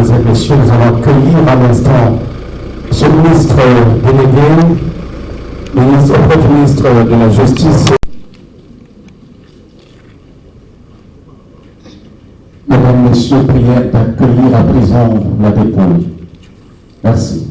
mesdames et messieurs, nous allons accueillir à l'instant M. le ministre délégué, auprès du ministre de la Justice. Mesdames, Messieurs, prière d'accueillir à présent la dépouille. Merci.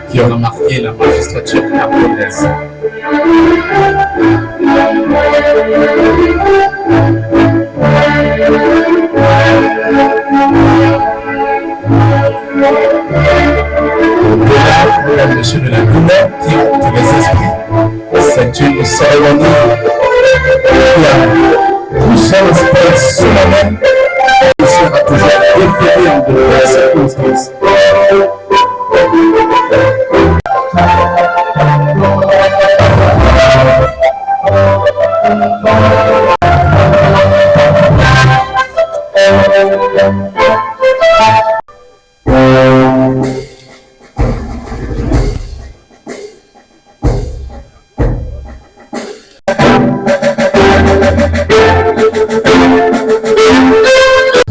Qui aura marqué la magistrature camerounaise. Mesdames, Messieurs de la douleur qui ont les esprits. C'est une cérémonie qui a poussé l'esprit solennel et sera toujours déféré en de circonstances.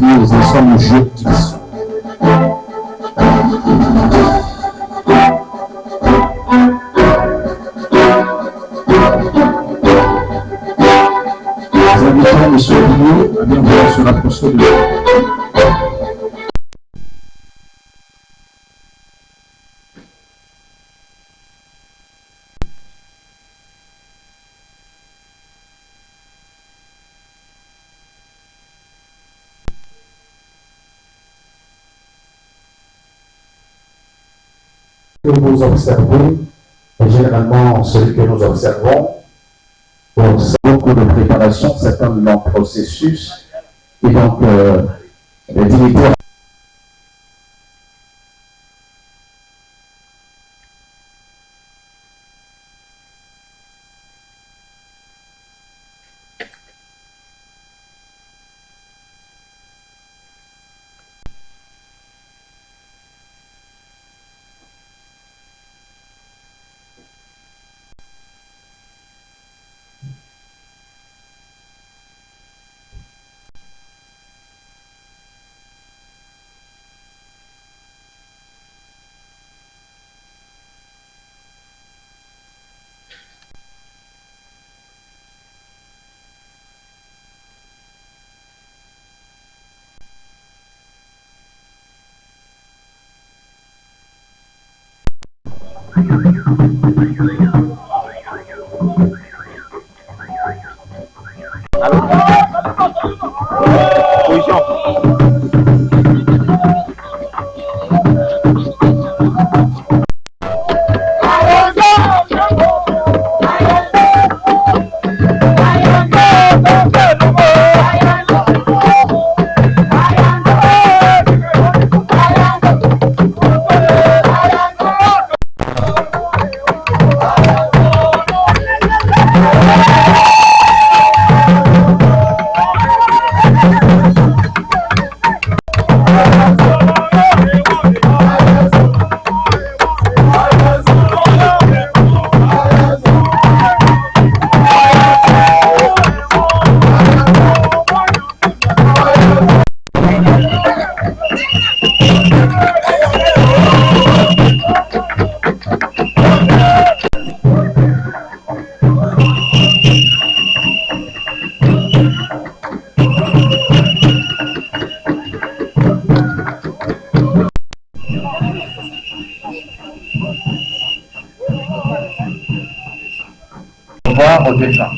Nous en sommes jeudi. Nous invitons M. Billot à bien vouloir se rapprocher de nous. Que vous observez est généralement celui que nous observons. Donc, c'est beaucoup de préparation, c'est un long processus. Et donc, les dignitaires. recevoir au défunt.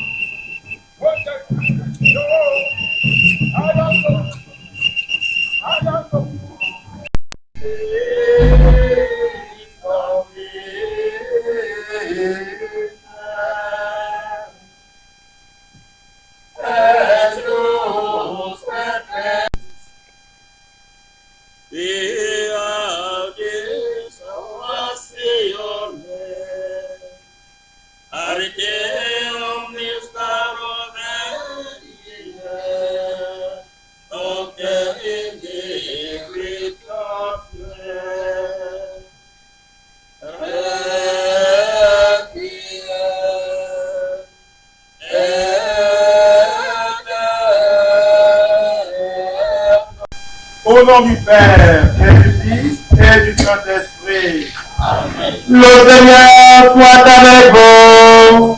Au nom du Père, et du Fils, et du Saint-Esprit. Amen. Le Seigneur soit avec vous.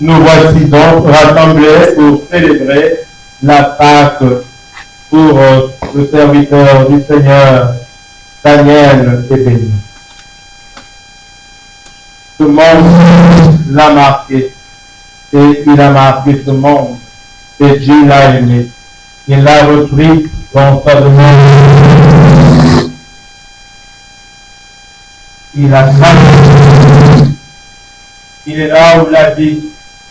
Nous voici donc rassemblés pour célébrer la Pâque pour le serviteur du Seigneur, Daniel Ébéni. Ce monde l'a marqué et il a marqué ce monde et Dieu l'a aimé. Il l'a repris dans sa demande. Il a sacrifié. Il est là où la vie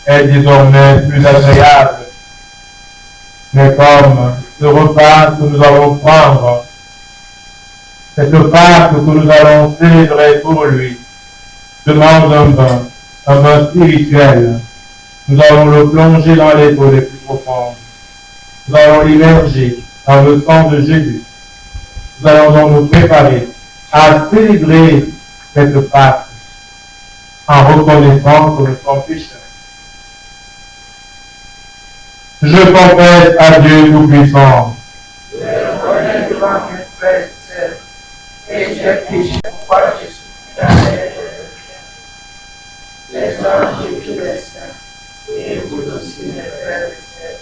est désormais plus agréable. Mais comme ce repas que nous allons prendre, cette Pâque que nous allons célébrer pour lui, demande un bain spirituel. Nous allons le plonger dans les eaux les plus profondes. Nous allons l'immerger dans le sang de Jésus. Nous allons donc nous préparer à célébrer cette Pâque en reconnaissant que nous sommes pécheurs. Je confesse à Dieu Tout-Puissant. Je reconnais devant mes frères et sœurs et j'ai péché par Jésus. Les anges et tous les saints, et vous aussi mes frères et sœurs,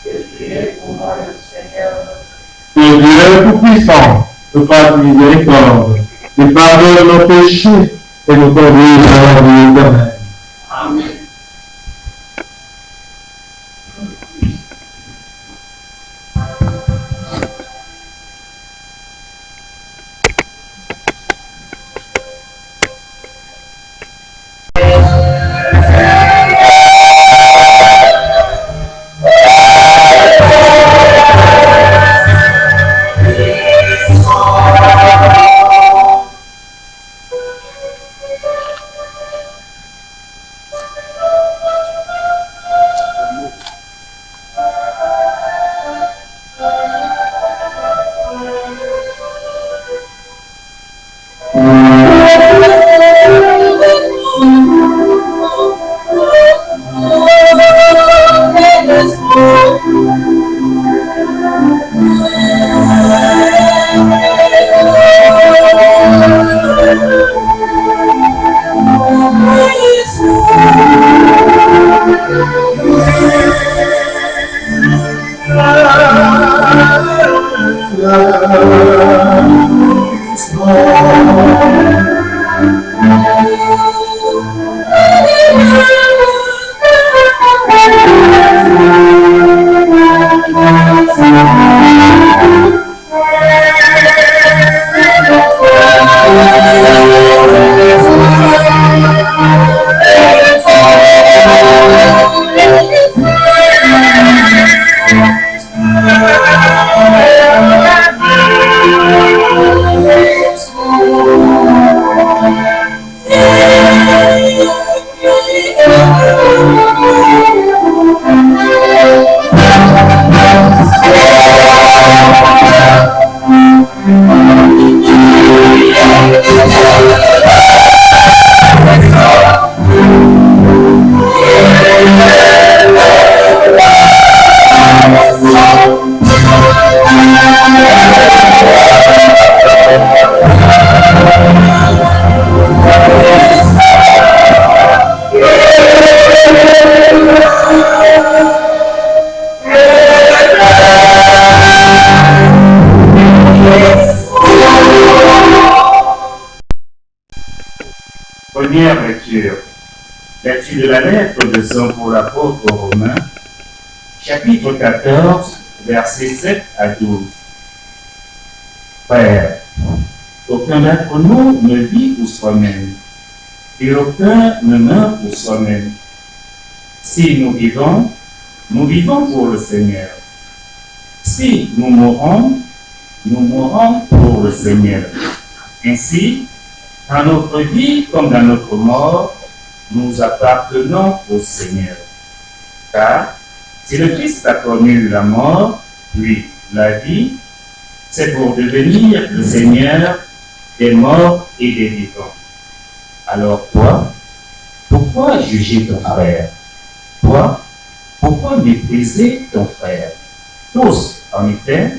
et priez pour moi le Seigneur notre Dieu. Que Dieu Tout-Puissant nous fasse miséricorde, et pardonne nos péchés et nous conduise à la vie éternelle. Amen. Amen. Première lecture. Lecture de la lettre de Saint Paul apôtre aux Romains, chapitre 14, versets 7 à 12. Frères, aucun d'entre nous ne vit pour soi-même, et aucun ne meurt pour soi-même. Si nous vivons pour le Seigneur. Si nous mourons pour le Seigneur. Ainsi, dans notre vie comme dans notre mort, nous appartenons au Seigneur. Car si le Christ a connu la mort, puis la vie, c'est pour devenir le Seigneur des morts et des vivants. Alors toi, pourquoi juger ton frère? Toi, pourquoi mépriser ton frère? Tous, en effet,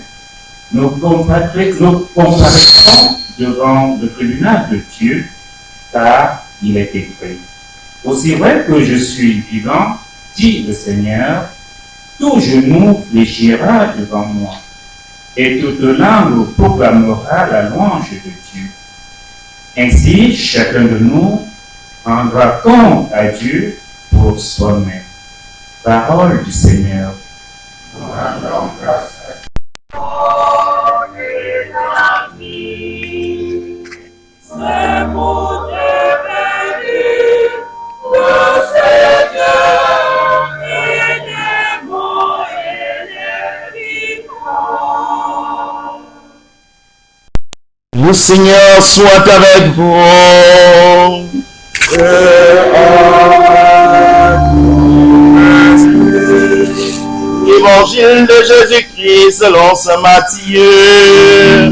nous comparaîtrons devant le tribunal de Dieu, car il est écrit. Aussi vrai que je suis vivant, dit le Seigneur, tout genou fléchira devant moi, et toute langue proclamera la louange de Dieu. Ainsi, chacun de nous rendra compte à Dieu pour soi-même. Parole du Seigneur. Le Seigneur soit avec vous. Évangile de Jésus-Christ selon saint Matthieu.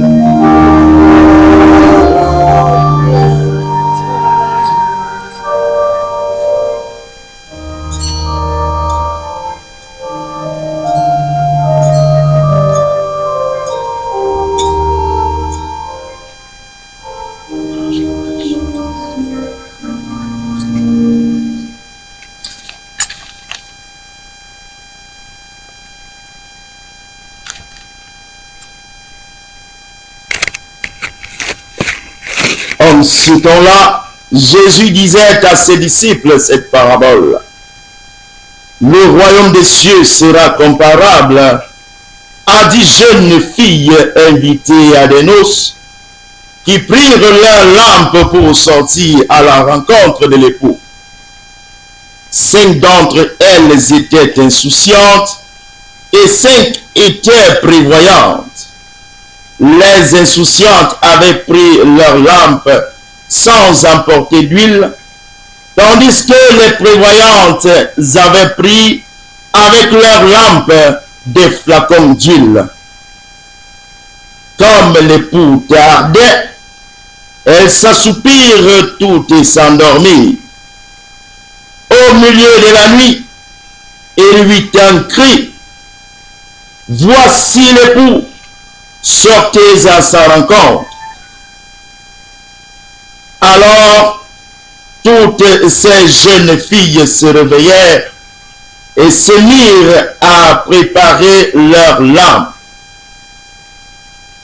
En ce temps-là, Jésus disait à ses disciples cette parabole. Le royaume des cieux sera comparable à 10 jeunes filles invitées à des noces qui prirent leur lampe pour sortir à la rencontre de l'époux. 5 d'entre elles étaient insouciantes et 5 étaient prévoyantes. Les insouciantes avaient pris leur lampe sans emporter d'huile, tandis que les prévoyantes avaient pris avec leur lampe des flacons d'huile. Comme l'époux tardait, elles s'assoupirent toutes et s'endormirent. Au milieu de la nuit, il eut un cri. Voici l'époux, sortez à sa rencontre. Alors, toutes ces jeunes filles se réveillèrent et se mirent à préparer leurs lampes.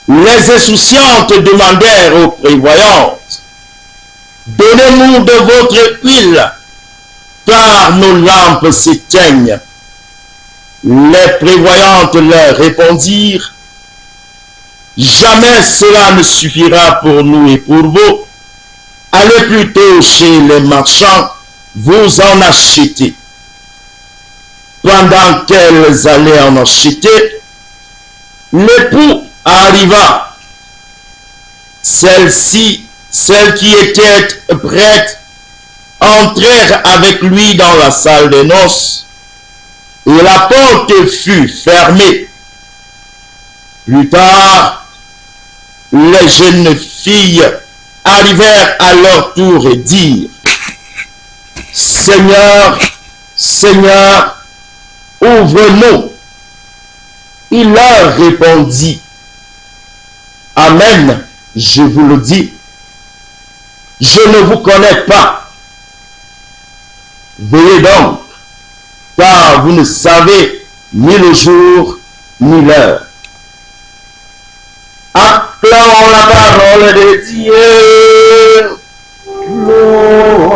Les insouciantes demandèrent aux prévoyantes, « Donnez-nous de votre huile, car nos lampes s'éteignent. » Les prévoyantes leur répondirent, « Jamais cela ne suffira pour nous et pour vous. Allez plutôt chez les marchands, vous en achetez. » Pendant qu'elles allaient en acheter, l'époux arriva. Celles qui étaient prêtes, entrèrent avec lui dans la salle des noces, et la porte fut fermée. Plus tard, les jeunes filles arrivèrent à leur tour et dirent, « Seigneur, Seigneur, ouvre-nous. » Il leur répondit, « Amen, je vous le dis, je ne vous connais pas. Veillez donc, car vous ne savez ni le jour ni l'heure. » Acclamons la parole de Dieu. Louange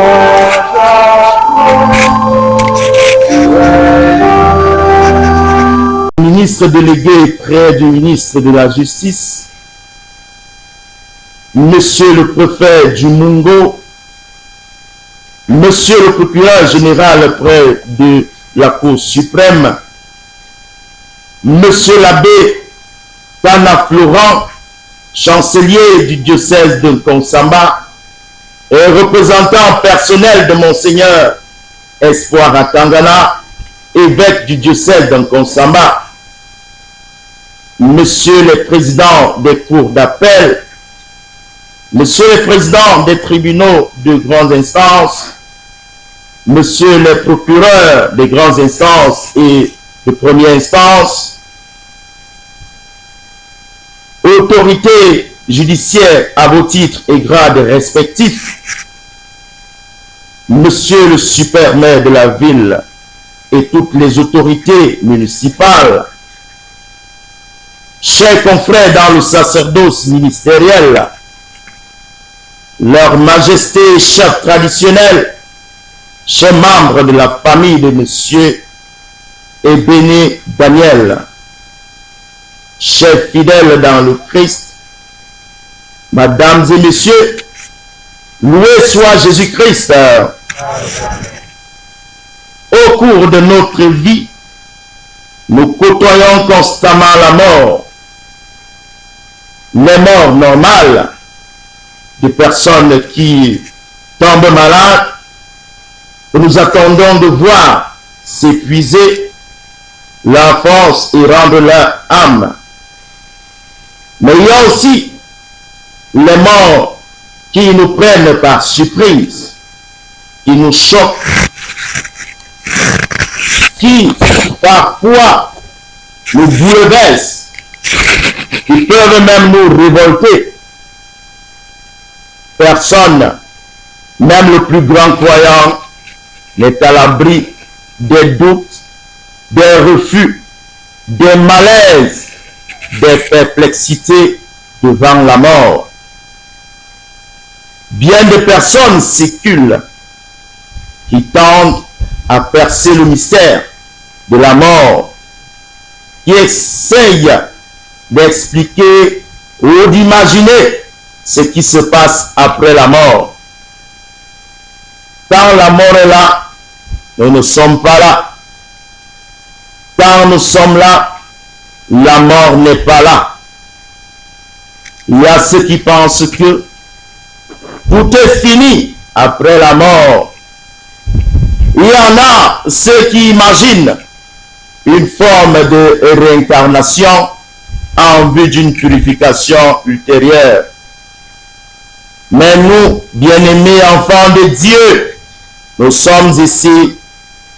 ministre délégué près du ministre de la Justice, Monsieur le préfet du Mungo, Monsieur le procureur général près de la Cour suprême, Monsieur l'abbé Kana Florent, chancelier du diocèse de Nkonsamba et représentant personnel de Monseigneur Espoir Atangana, évêque du diocèse de Nkonsamba, Monsieur le président des cours d'appel, Monsieur le président des tribunaux de grande instance, Monsieur le procureur des grandes instances et de première instance, autorités judiciaires à vos titres et grades respectifs, Monsieur le super-maire de la ville et toutes les autorités municipales, chers confrères dans le sacerdoce ministériel, leur majesté, chef traditionnel, chers membres de la famille de Monsieur Ebéné Daniel, chers fidèles dans le Christ, mesdames et messieurs, loué soit Jésus-Christ. Au cours de notre vie, nous côtoyons constamment la mort. Les morts normales, des personnes qui tombent malades, que nous attendons de voir s'épuiser leur force et rendre leur âme. Mais il y a aussi les morts qui nous prennent par surprise, qui nous choquent, qui parfois nous bouleversent, qui peuvent même nous révolter. Personne, même le plus grand croyant, n'est à l'abri des doutes, des refus, des malaises, des perplexités devant la mort. Bien de personnes séculent qui tentent à percer le mystère de la mort, qui essayent d'expliquer ou d'imaginer ce qui se passe après la mort. Quand la mort est là, nous ne sommes pas là. Quand nous sommes là, la mort n'est pas là. Il y a ceux qui pensent que tout est fini après la mort. Il y en a ceux qui imaginent une forme de réincarnation en vue d'une purification ultérieure. Mais nous, bien-aimés enfants de Dieu, nous sommes ici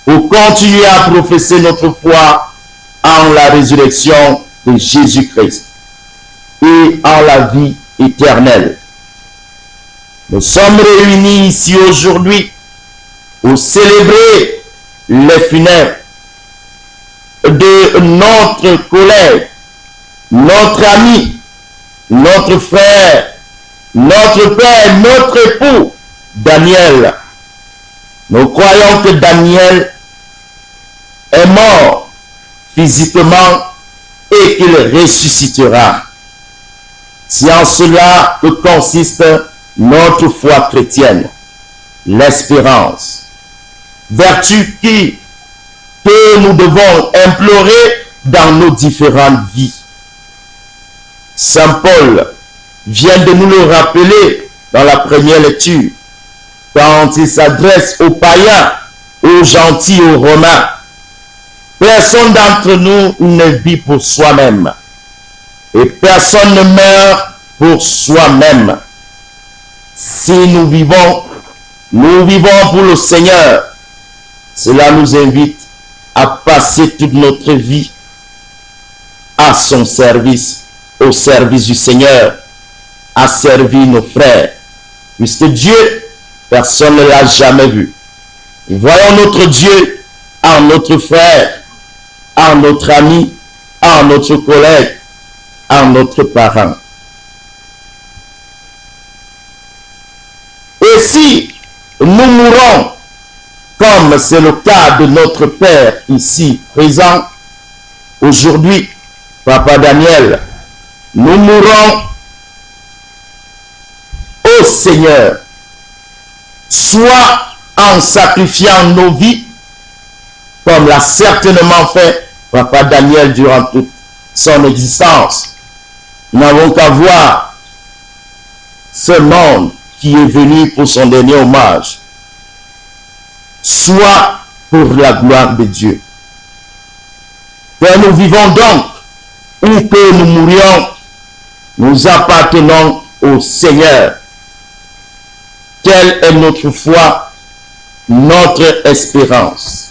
pour continuer à professer notre foi en la résurrection de Jésus-Christ et en la vie éternelle. Nous sommes réunis ici aujourd'hui pour célébrer les funérailles de notre collègue, notre ami, notre frère, notre père, notre époux, Daniel. Nous croyons que Daniel est mort physiquement et qu'il ressuscitera. C'est en cela que consiste notre foi chrétienne, l'espérance, vertu que nous devons implorer dans nos différentes vies. Saint Paul vient de nous le rappeler dans la première lecture, quand il s'adresse aux païens, aux gentils, aux romains. Personne d'entre nous ne vit pour soi-même, et personne ne meurt pour soi-même. Si nous vivons pour le Seigneur. Cela nous invite à passer toute notre vie à son service, au service du Seigneur, à servir nos frères. Puisque Dieu, personne ne l'a jamais vu. Et voyons notre Dieu en notre frère, en notre ami, en notre collègue, en notre parent. Et si nous mourons, comme c'est le cas de notre Père ici présent, Aujourd'hui, Papa Daniel, nous mourons au Seigneur, soit en sacrifiant nos vies, comme l'a certainement fait Papa Daniel durant toute son existence. Nous n'avons qu'à voir ce monde qui est venu pour son dernier hommage, soit pour la gloire de Dieu. Que nous vivons donc, ou que nous mourions, nous appartenons au Seigneur. Telle est notre foi, notre espérance.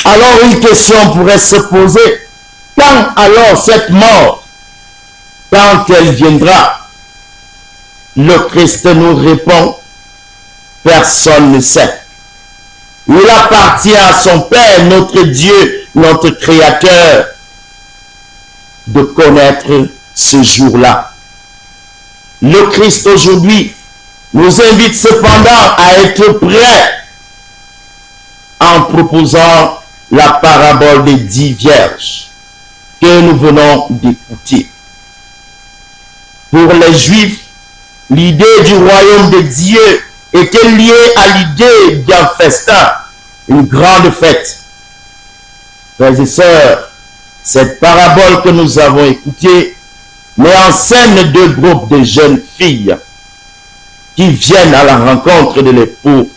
Alors une question pourrait se poser, quand alors cette mort, quand elle viendra? Le Christ nous répond, personne ne sait. Il appartient à son Père, notre Dieu, notre Créateur, de connaître ce jour-là. Le Christ aujourd'hui nous invite cependant à être prêts en proposant la parabole des 10 vierges que nous venons d'écouter. Pour les Juifs, l'idée du royaume de Dieu était liée à l'idée d'un festin, une grande fête. Frères et sœurs, cette parabole que nous avons écoutée met en scène 2 groupes de jeunes filles qui viennent à la rencontre de l'époux.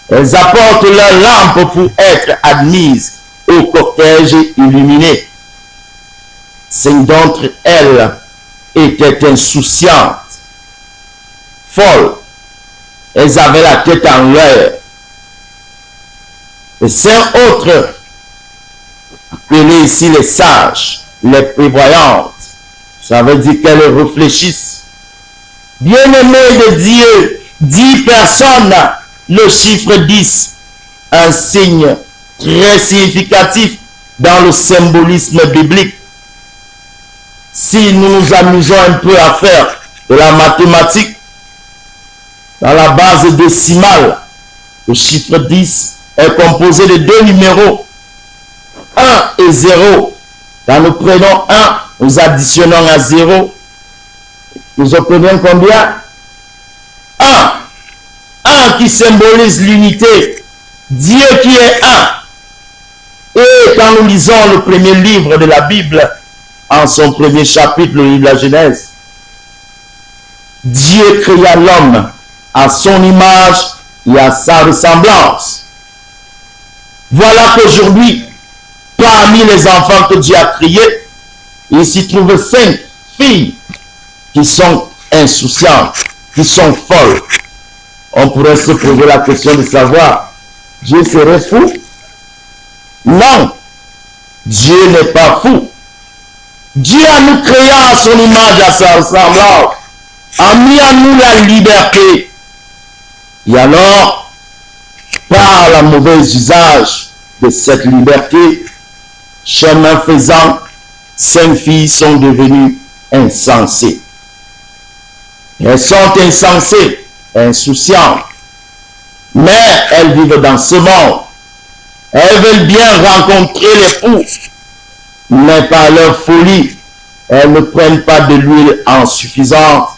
Elles apportent leur lampe pour être admises au cortège illuminé. 5 d'entre elles étaient insouciantes, folles. Elles avaient la tête en l'air. Et 5 autres, appelées ici les sages, les prévoyantes, ça veut dire qu'elles réfléchissent. Bien-aimés de Dieu, 10 personnes, le chiffre 10, un signe très significatif dans le symbolisme biblique. Si nous nous amusons un peu à faire de la mathématique, dans la base décimale, le chiffre 10 est composé de 2 numéros, 1 et 0. Quand nous prenons 1, nous additionnons à 0. Nous obtenons combien? 1. 1 qui symbolise l'unité. Dieu qui est 1. Et quand nous lisons le premier livre de la Bible, en son premier chapitre, le livre de la Genèse, Dieu créa l'homme à son image et à sa ressemblance. Voilà qu'aujourd'hui, parmi les enfants que Dieu a créés, il s'y trouve 5 filles qui sont insouciantes, qui sont folles. On pourrait se poser la question de savoir, Dieu serait fou? Non, Dieu n'est pas fou. Dieu a nous créé à son image, à sa ressemblance, a mis à nous la liberté. Et alors, par le mauvais usage de cette liberté, chemin faisant, 5 filles sont devenues insensées. Elles sont insensées, insouciantes, mais elles vivent dans ce monde. Elles veulent bien rencontrer l'époux, mais par leur folie, elles ne prennent pas de l'huile en suffisante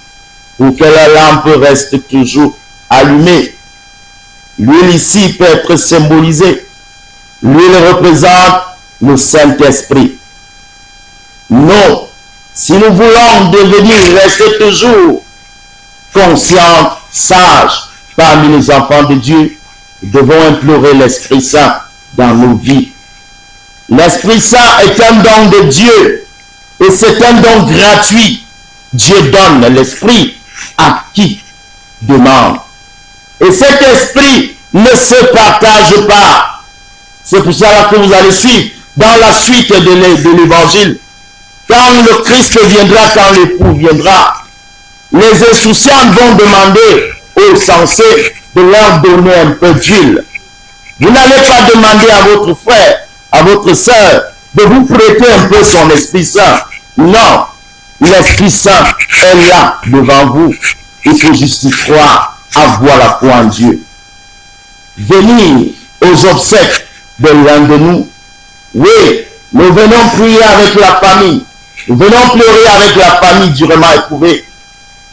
pour que la lampe reste toujours allumée. L'huile ici peut être symbolisée. L'huile représente le Saint-Esprit. Non, si nous voulons devenir, rester toujours conscients, sages parmi les enfants de Dieu, nous devons implorer l'Esprit Saint dans nos vies. L'Esprit Saint est un don de Dieu et c'est un don gratuit. Dieu donne l'Esprit à qui demande. Et cet Esprit ne se partage pas. C'est pour cela que vous allez suivre dans la suite de l'Évangile. Quand le Christ viendra, quand l'époux viendra, les insouciants vont demander aux sensés de leur donner un peu d'huile. Vous n'allez pas demander à votre frère, à votre sœur, de vous prêter un peu son Esprit Saint. Non, l'Esprit Saint est là devant vous. Il faut juste y croire, avoir la foi en Dieu. venir aux obsèques de l'un de nous. Oui, nous venons prier avec la famille. Nous venons pleurer avec la famille durement éprouvée.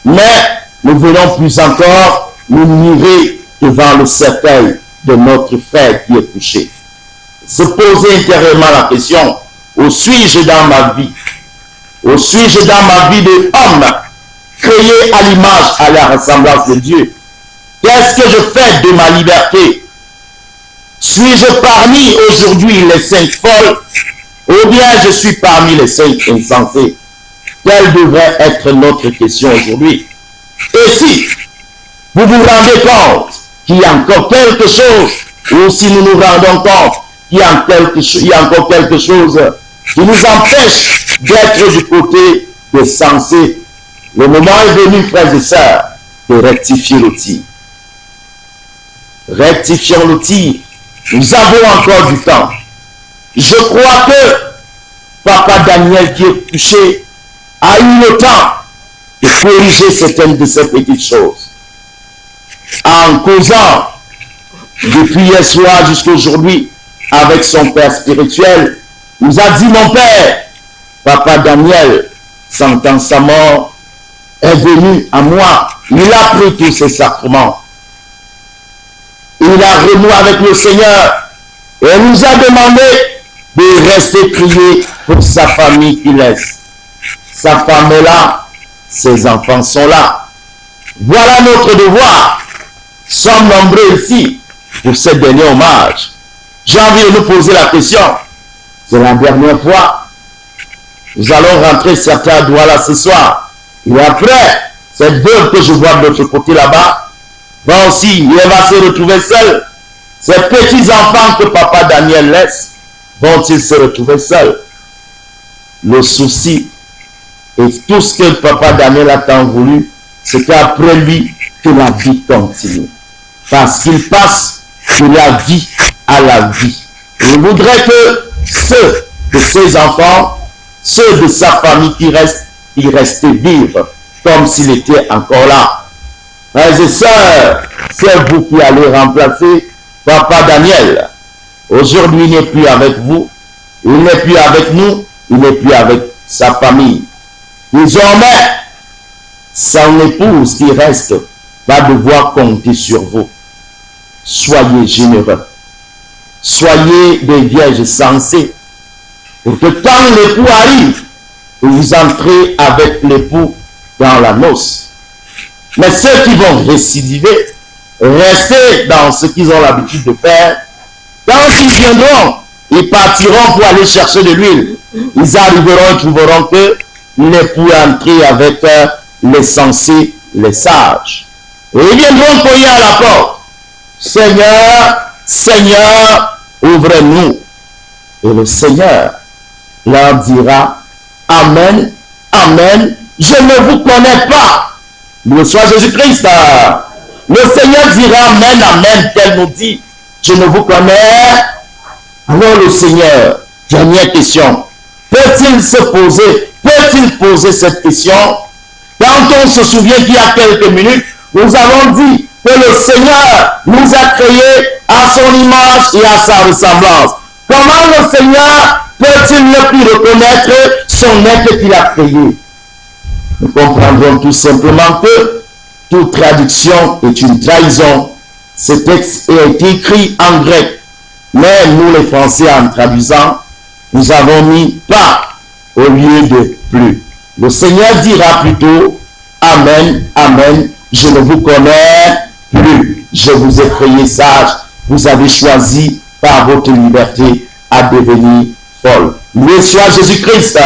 Mais nous venons plus encore nous mirer devant le cercueil de notre frère qui est couché. Se poser intérieurement la question, où suis-je dans ma vie? Où suis-je dans ma vie d'homme créé à l'image, à la ressemblance de Dieu? Qu'est-ce que je fais de ma liberté? Suis-je parmi aujourd'hui les saints folles ou bien je suis parmi les saints insensés? Quelle devrait être notre question aujourd'hui? Et si vous vous rendez compte qu'il y a encore quelque chose, ou si nous nous rendons compte qu'il y a encore quelque chose qui nous empêche d'être du côté des sensés, le moment est venu, frères et sœurs, de rectifier le tir. Rectifions le tir. Nous avons encore du temps. Je crois que Papa Daniel qui est touché a eu le temps de corriger certaines de ces petites choses. En causant depuis hier soir jusqu'à aujourd'hui avec son père spirituel, nous a dit: mon père, Papa Daniel, sentant sa mort, est venu à moi. Il a pris tous ces sacrements. Il a renoué avec le Seigneur et nous a demandé de rester prier pour sa famille qui laisse. Sa femme est là, ses enfants sont là. Voilà notre devoir. Nous sommes nombreux ici pour ce dernier hommage. J'ai envie de nous poser la question. C'est la dernière fois. Nous allons rentrer certains à Douala ce soir. Et après, cette veuve que je vois de l'autre côté là-bas, va aussi, elle va se retrouver seule. Ces petits-enfants que Papa Daniel laisse, vont-ils se retrouver seuls? Le souci et tout ce que Papa Daniel a tant voulu, c'est qu'après lui, que la vie continue. Parce qu'il passe de la vie à la vie. Je voudrais que ceux de ses enfants, ceux de sa famille qui restent, ils restent vivre comme s'il était encore là. Frères et sœurs, c'est vous qui allez remplacer Papa Daniel. Aujourd'hui, il n'est plus avec vous, il n'est plus avec nous, il n'est plus avec sa famille. Désormais, son épouse qui reste va devoir compter sur vous. Soyez généreux. Soyez des vierges sensées. Pour que quand l'époux arrive, vous entrez avec l'époux dans la noce. Mais ceux qui vont récidiver, rester dans ce qu'ils ont l'habitude de faire, quand ils viendront, ils partiront pour aller chercher de l'huile. Ils arriveront et trouveront que l'époux est entré avec les sensés, les sages. Et ils viendront cogner à la porte. Seigneur, Seigneur, ouvre-nous. Et le Seigneur leur dira: Amen, Amen, je ne vous connais pas. Loué soit Jésus-Christ. Le Seigneur dira Amen, Amen, tel nous dit: je ne vous connais. Alors le Seigneur, dernière question, peut-il poser cette question? Quand on se souvient qu'il y a quelques minutes, nous avons dit que le Seigneur nous a créés à son image et à sa ressemblance. Comment le Seigneur peut-il ne plus reconnaître son être qu'il a créé? Nous comprendrons tout simplement que toute traduction est une trahison. Ce texte est écrit en grec, mais nous les Français, en traduisant, nous avons mis pas au lieu de plus. Le Seigneur dira plutôt: Amen, Amen, je ne vous connais plus. Je vous ai créé sage. Vous avez choisi par votre liberté à devenir folle. Loué soit Jésus-Christ.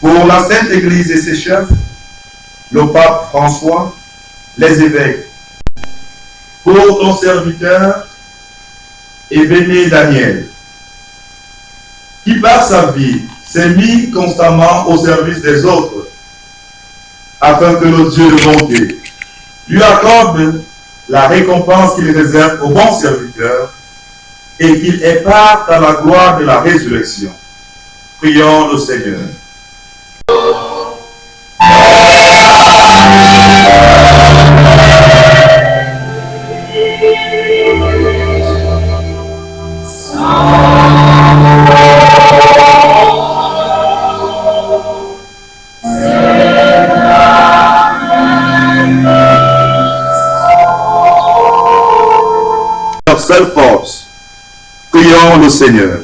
Pour la Sainte Église et ses chefs, le pape François, les évêques, pour ton serviteur et béni Daniel, qui par sa vie s'est mis constamment au service des autres, afin que le Dieu de bonté lui accorde la récompense qu'il réserve aux bons serviteurs et qu'il ait part à la gloire de la résurrection. Prions le Seigneur. Prions le Seigneur.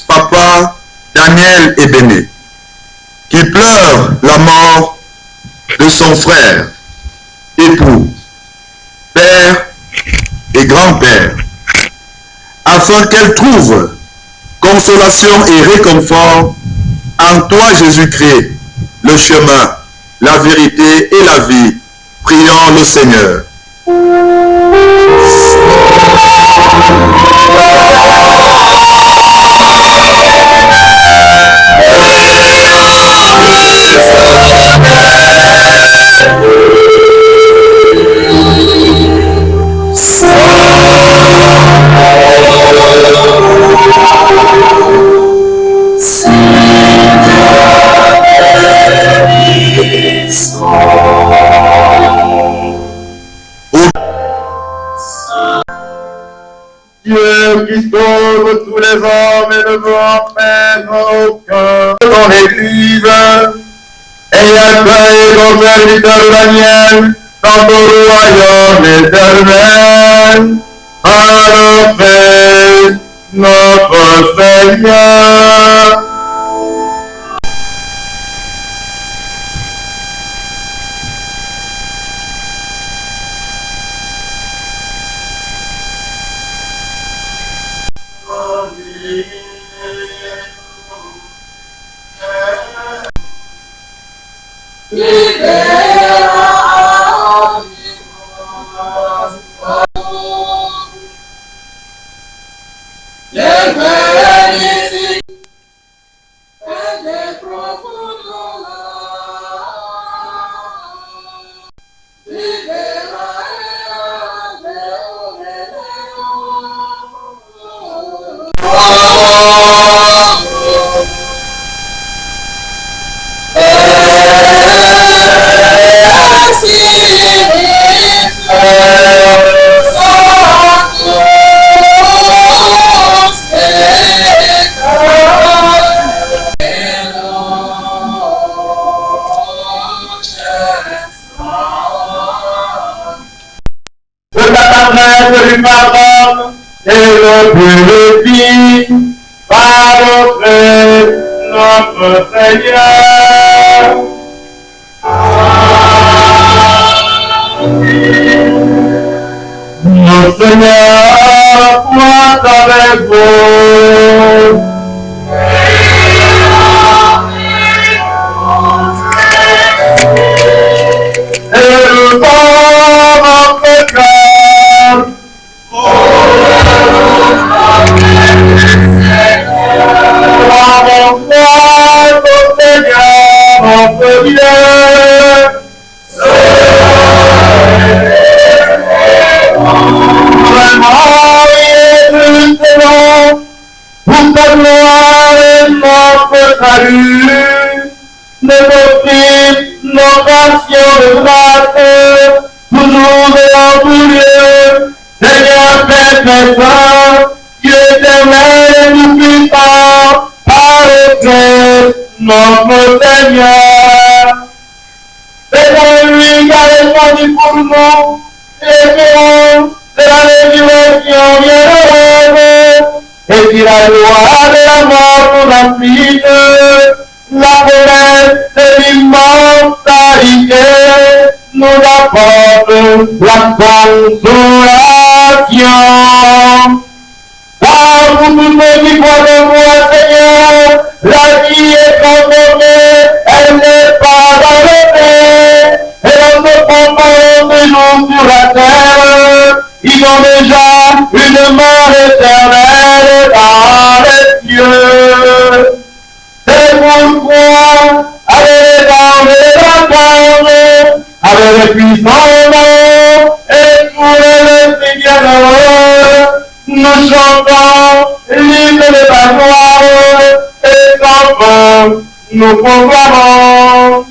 Papa Daniel Ebene, qui pleure la mort de son frère, époux, père et grand-père, afin qu'elle trouve consolation et réconfort en toi, Jésus-Christ, le chemin, la vérité et la vie. Prions le Seigneur. Dieu qui sauve tous les hommes et ne veut en au cœur de ton Église, et accueille ton serviteur Daniel dans ton royaume éternel, à paix, notre Seigneur. lui pardonne et le purifie par notre Seigneur. Notre Seigneur soit avec vous. Notre Seigneur, c'est lui qui a répondu pour nous, l'espérance de la résurrection bienheureuse, et qui la loi de la mort pour ensuite la promesse de l'immortalité nous apporte la consolation. Car pour tous ceux qui croient en moi, Seigneur, la vie est transformée, elle n'est pas arrêtée, et en se comparant de nous sur la terre, ils ont déjà une mort éternelle dans les cieux. C'est pourquoi, avec les anges et l'attendre, avec les puissants noms, et pour les bienheureux, nous chantons l'hymne de ta gloire et chantons nous proclamons.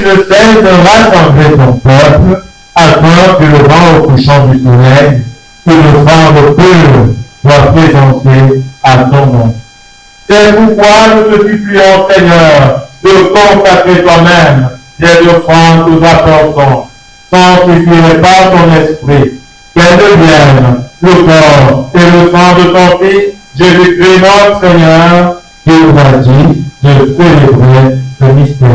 Le fait de rassembler ton peuple afin que le vent au couchant du soleil et le vent pur soient présentés à ton nom. C'est pourquoi nous te supplions, Seigneur, de consacrer toi-même des offrandes aux apportants, sanctifiées par ton esprit, qu'elles deviennent le corps et le sang de ton Fils, Jésus-Christ notre Seigneur, qui nous a dit de célébrer ce mystère.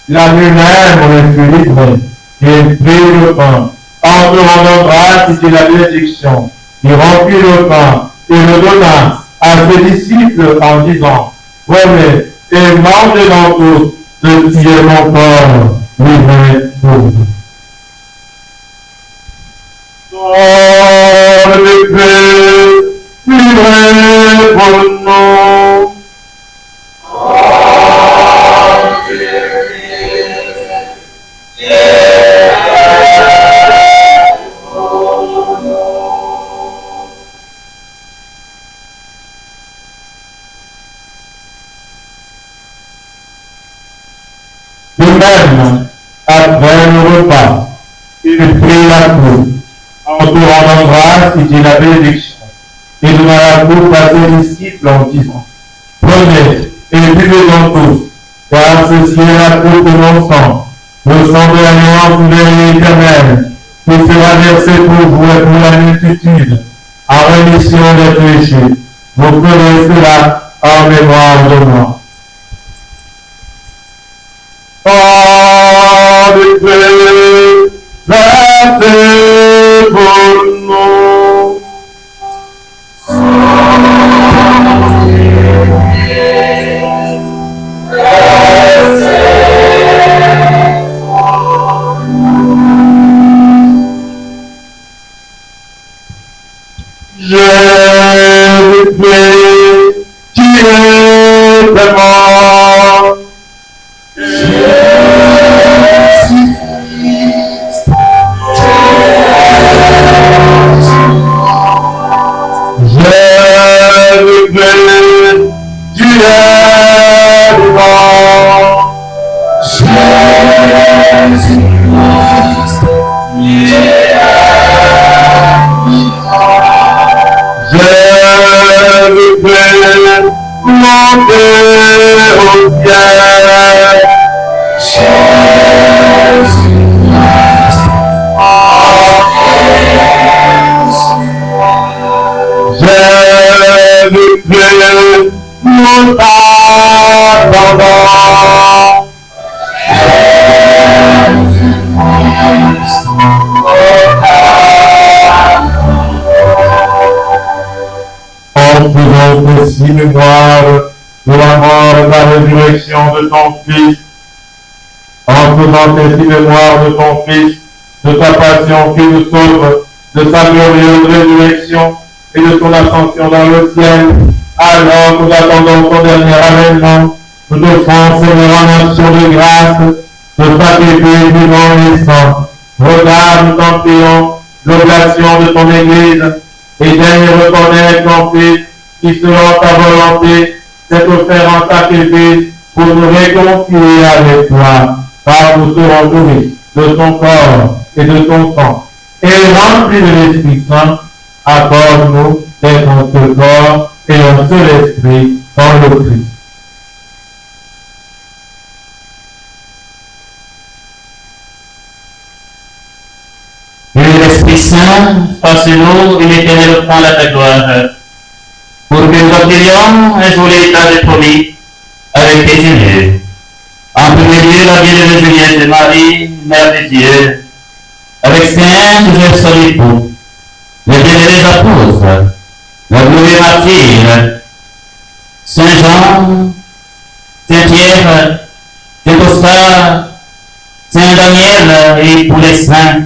La nuit même, on fut livré, il prit le pain, en te rendant grâce, c'était la bénédiction. Il remplit le pain et le donna à ses disciples en disant, prenez et mangez-en tous, ceci est mon corps livré pour vous. Corps de Christ, livré pour nous. De même, après le repas, il prit la coupe, en te rendant grâce, il dit la bénédiction, et donna la coupe à ses disciples en disant, prenez et buvez-en tous, car ceci est la coupe de mon sang, le sang de l'alliance nouvelle et éternelle, qui sera versé pour vous et pour la multitude, en rémission des péchés. Vous ferez cela en mémoire de moi. Oh, de Dieu, versez pour nous. Je prie, tu es vraiment. Mémoire de la mort et de la résurrection de ton Fils, en faisant ainsi mémoire de ton Fils, de ta passion qui nous sauve, de sa glorieuse résurrection et de son ascension dans le ciel, alors que nous attendons ton dernier avènement, nous te offrons, Seigneur, en action de grâce, de sacrifier vivant et sang. Regarde, nous t'en prions, l'oblation de ton Église, et daigne reconnaître ton Fils, qui selon ta volonté s'est offert en sacrifice pour nous réconcilier avec toi, car nous serons nourris de ton corps et de ton sang. Et remplis de l'Esprit Saint, accorde-nous d'être un seul corps et un seul esprit dans le Christ. Et l'Esprit Saint, fasse-nous une éternelle offrande à ta gloire, pour que nous obtenions un jour l'état de promis avec tes yeux. En premier lieu, la bienheureuse Vierge Marie, Mère de Dieu, avec Saint Joseph son époux, les bienheureux apôtres, la glorieux martyr, Saint Jean, Saint Pierre, Saint Oscar, Saint Daniel et tous les saints,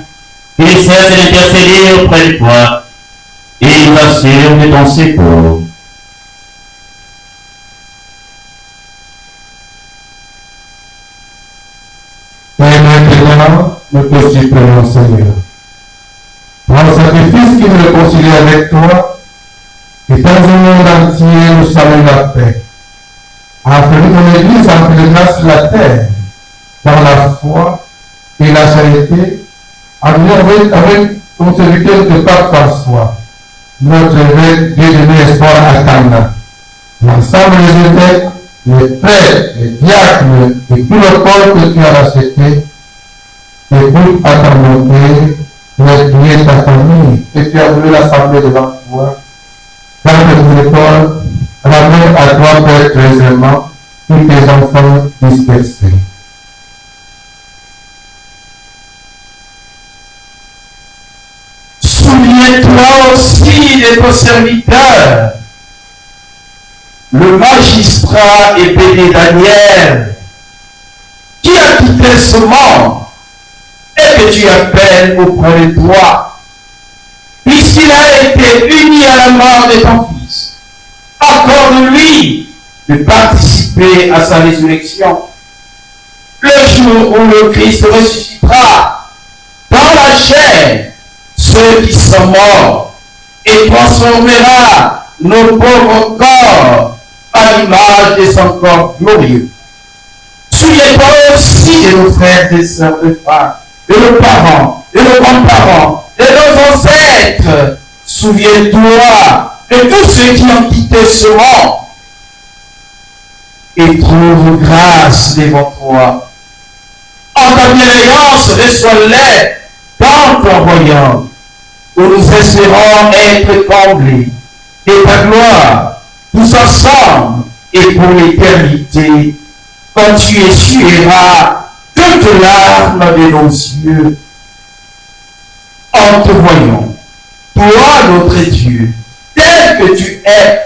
qui les cessent d'intercéder auprès de toi, et nous assurent de ton secours. maintenant, nous te supplions, Seigneur. Par le sacrifice qui nous réconcilie avec toi, et dans le monde entier, nous saluons la paix. Afin que ton Église en grâce sur la terre, dans la foi et la charité, avec ton serviteur de Pape François, notre évêque Dieu-donné espoir à Cana. L'ensemble des évêques, les prêtres, les diacres et tout le corps que tu as racheté, écoute à ta bonté, mais ta famille, que tu as voulu l'assembler devant toi, car le école ramène à toi pour être aisément tous tes enfants dispersés. Souviens-toi aussi de ton serviteur, le magistrat épée Daniel, qui a quitté ce monde et que tu appelles auprès de toi, puisqu'il a été uni à la mort de ton fils. Accorde-lui de participer à sa résurrection. Le jour où le Christ ressuscitera dans la chair ceux qui sont morts et transformera nos pauvres corps à l'image de son corps glorieux. Souviens-toi aussi de nos frères et sœurs de femmes, de nos parents, de nos grands-parents, de nos ancêtres. Souviens-toi de tous ceux qui ont quitté ce monde et trouve grâce devant toi. En ta bienveillance, reçois-les dans ton royaume, où nous espérons être comblés de ta gloire, tous ensemble et pour l'éternité, quand tu essuieras toute larme de nos yeux. En te voyant, toi notre Dieu, tel que tu es,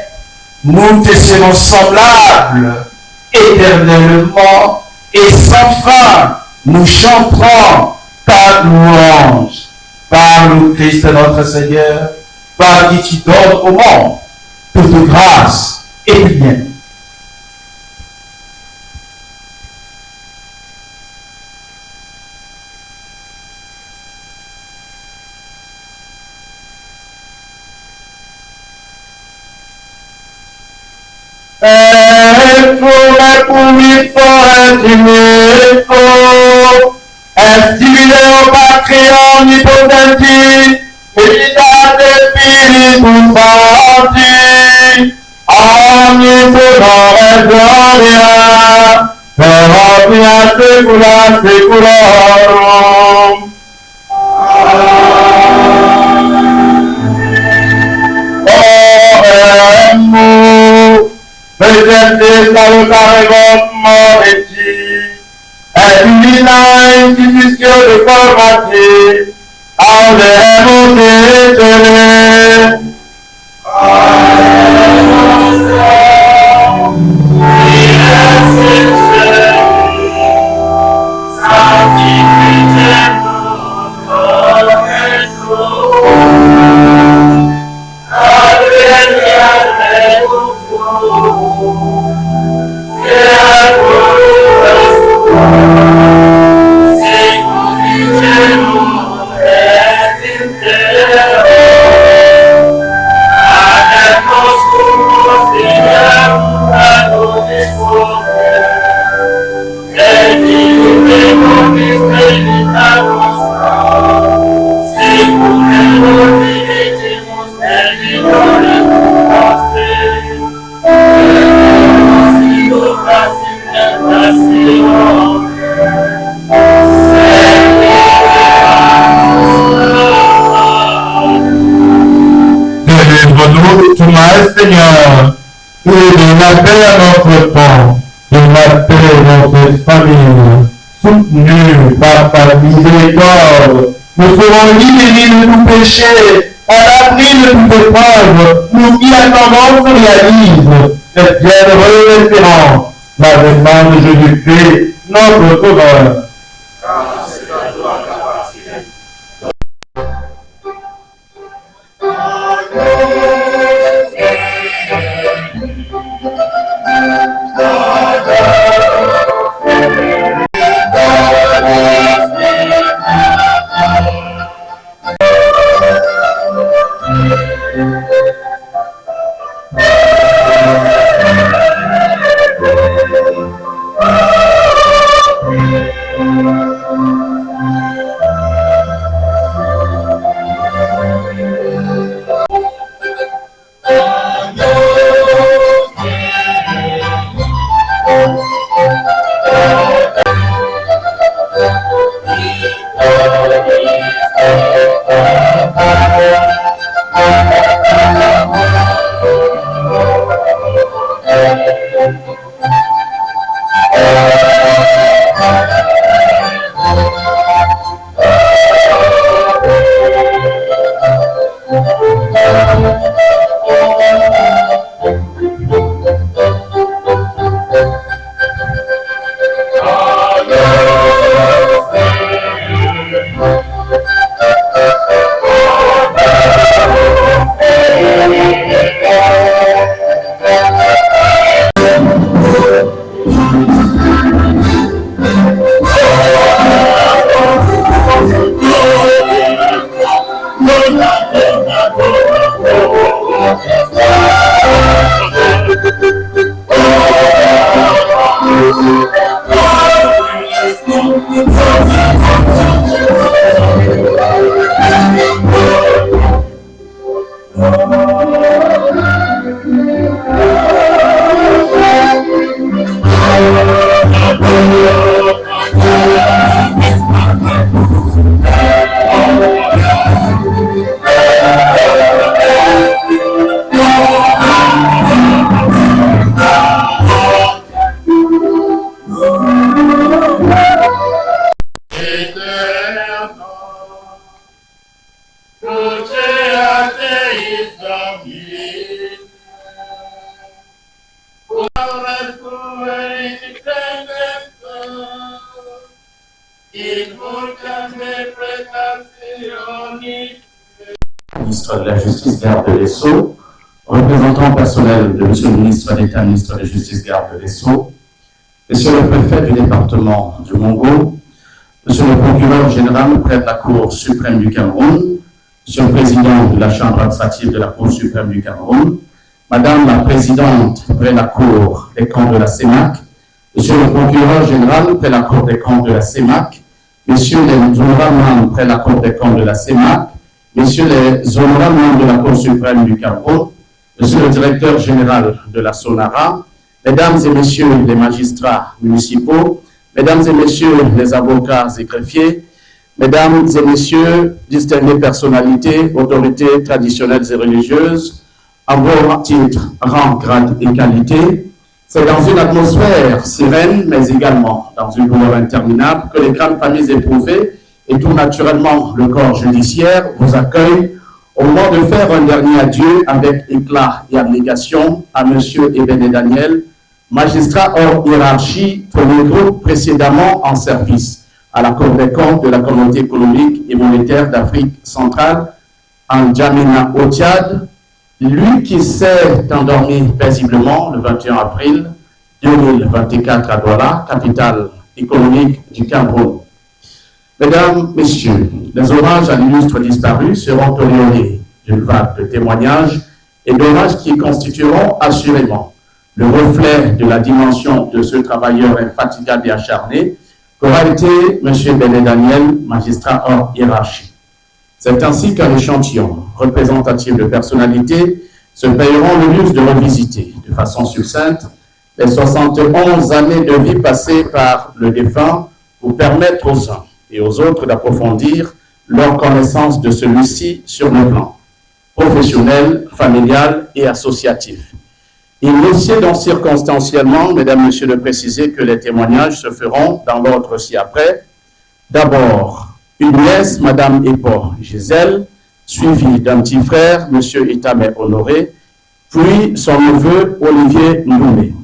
nous te serons semblables éternellement et sans fin, nous chanterons ta louange par le Christ notre Seigneur, par qui tu donnes au monde toute grâce et bien. Estimile o Patria omnipotenti, Veritate Spiritus Sancti, omniscient et gloria, per omnia saecula saeculorum. Oremus, presente salutare vos moreti, et divina institution de formati, audemus etere. Seigneur, et de la paix à notre temps, de la paix à notre famille, soutenue par ta miséricorde, nous serons libérés de tout péché, à l'abri de toute épreuve, nous qui attendons réalise cette bienheureuse espérance, l'avènement de Jésus-Christ, notre Sauveur. God, Ministre de la Justice, garde des Sceaux, représentant personnel de Monsieur le ministre d'État, ministre de la Justice, garde des Sceaux, Monsieur le préfet du département du Mongo, Monsieur le procureur général près de la Cour suprême du Cameroun, Monsieur le président de la Chambre administrative de la Cour suprême du Cameroun, Madame la présidente près de la Cour des comptes de la CEMAC, Monsieur le procureur général près de la Cour des comptes de la CEMAC, Messieurs les honorables membres près de la Cour des comptes de la CEMAC, Messieurs les honorables membres de la Cour suprême du Cameroun, Monsieur le directeur général de la SONARA, Mesdames et Messieurs les magistrats municipaux, Mesdames et Messieurs les avocats et greffiers, Mesdames et Messieurs, distinguées personnalités, autorités traditionnelles et religieuses, à vos titres, rang, grade et qualité, c'est dans une atmosphère sereine, mais également dans une douleur interminable, que les grandes familles éprouvées et tout naturellement le corps judiciaire vous accueille au moment de faire un dernier adieu avec éclat et abnégation à M. Ebene Daniel, magistrat hors hiérarchie, premier groupe précédemment en service à la Cour des comptes de la Communauté économique et monétaire d'Afrique centrale en N'Djamena au Tchad, lui qui s'est endormi paisiblement le 21 avril 2024 à Douala, capitale économique du Cameroun. Mesdames, Messieurs, les hommages à l'illustre disparu seront auréolés d'une vague de témoignages et d'hommages qui constitueront assurément le reflet de la dimension de ce travailleur infatigable et acharné qu'aura été M. Ebene Daniel, magistrat hors hiérarchie. C'est ainsi qu'un échantillon représentatif de personnalités se payeront le luxe de revisiter de façon succincte les 71 années de vie passées par le défunt pour permettre aux uns et aux autres d'approfondir leur connaissance de celui-ci sur le plan professionnel, familial et associatif. Il nous sied donc circonstanciellement, Mesdames, Messieurs, de préciser que les témoignages se feront dans l'ordre ci-après. D'abord, une nièce, Madame Epo Gisèle, suivie d'un petit frère, M. Itame Honoré, puis son neveu Olivier Ndoumé.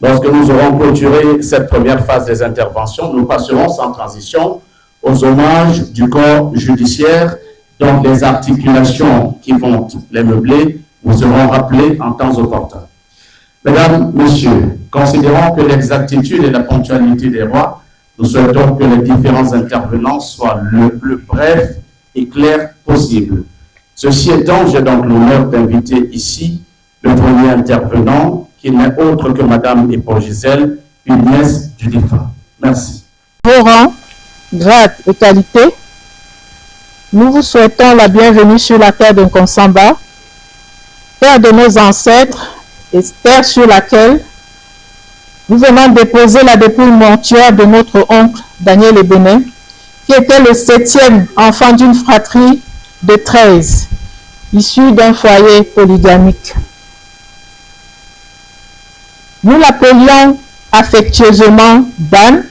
Lorsque nous aurons clôturé cette première phase des interventions, nous passerons sans transition aux hommages du corps judiciaire, dont les articulations qui vont les meubler vous seront rappelées en temps opportun. Mesdames, Messieurs, considérant que l'exactitude et la ponctualité des rois, nous souhaitons que les différents intervenants soient le plus brefs et clairs possible. Ceci étant, j'ai donc l'honneur d'inviter ici le premier intervenant, qui n'est autre que Madame Epo Gisèle, une nièce du défunt. Merci. Vos rangs, grades et qualités, nous vous souhaitons la bienvenue sur la terre de Nkonsamba, terre de nos ancêtres et terre sur laquelle nous venons déposer la dépouille mortuaire de notre oncle Daniel Ebene, qui était le 7e enfant d'une fratrie de 13, issu d'un foyer polygamique. Nous l'appelions affectueusement Dan,